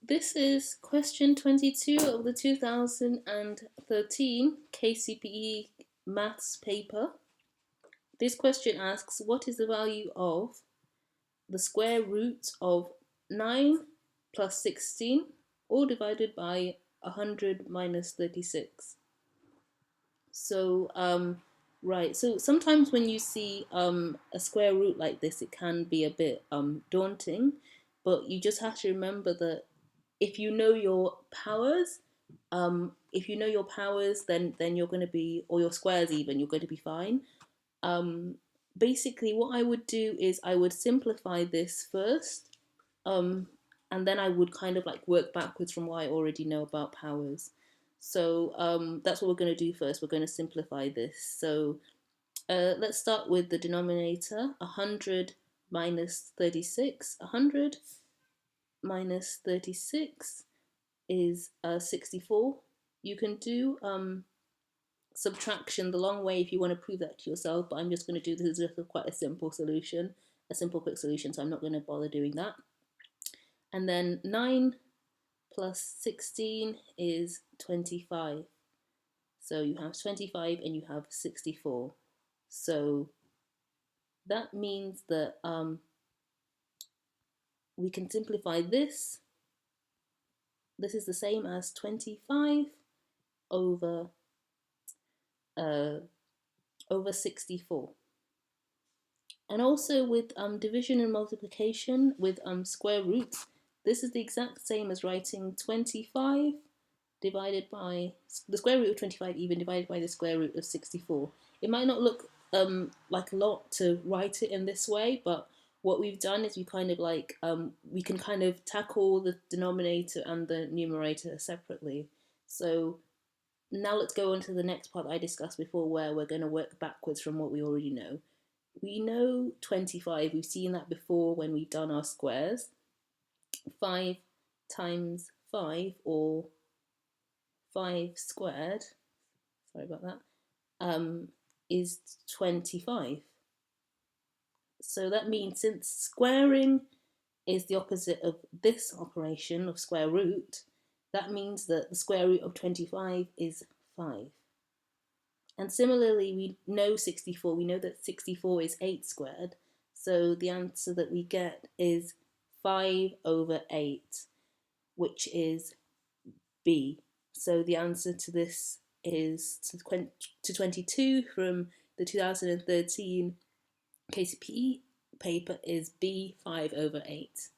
This is question 22 of the 2013 KCPE maths paper. This question asks, what is the value of the square root of 9 plus 16, all divided by 100 minus 36? So sometimes when you see a square root like this, it can be a bit daunting, but you just have to remember that if you know your powers, then you're going to be, or your squares even, you're going to be fine. Basically, what I would do is I would simplify this first, um, and then I would kind of like work backwards from what I already know about powers. So that's what we're going to do first. We're going to simplify this. So let's start with the denominator, 100 minus 36. 100 minus 36 is 64. You can do subtraction the long way if you want to prove that to yourself, but I'm just going to do this as quite a simple solution, a simple quick solution, so I'm not going to bother doing that. And then 9 plus 16 is 25. So you have 25 and you have 64. So that means that we can simplify this. This is the same as 25 over 64. And also with division and multiplication with square roots, this is the exact same as writing 25 divided by the square root of 25 even divided by the square root of 64. It might not look like a lot to write it in this way, but what we've done is we kind of like we can kind of tackle the denominator and the numerator separately. So now let's go on to the next part that I discussed before, where we're going to work backwards from what we already know. We know 25, we've seen that before when we've done our squares. 5 times 5, or 5 squared, sorry about that, is 25. So that means since squaring is the opposite of this operation of square root, that means that the square root of 25 is 5. And similarly, we know 64. We know that 64 is 8 squared. So the answer that we get is 5 over 8, which is B. So the answer to this is to 22 from the 2013 KCPE paper is B, 5 over 8.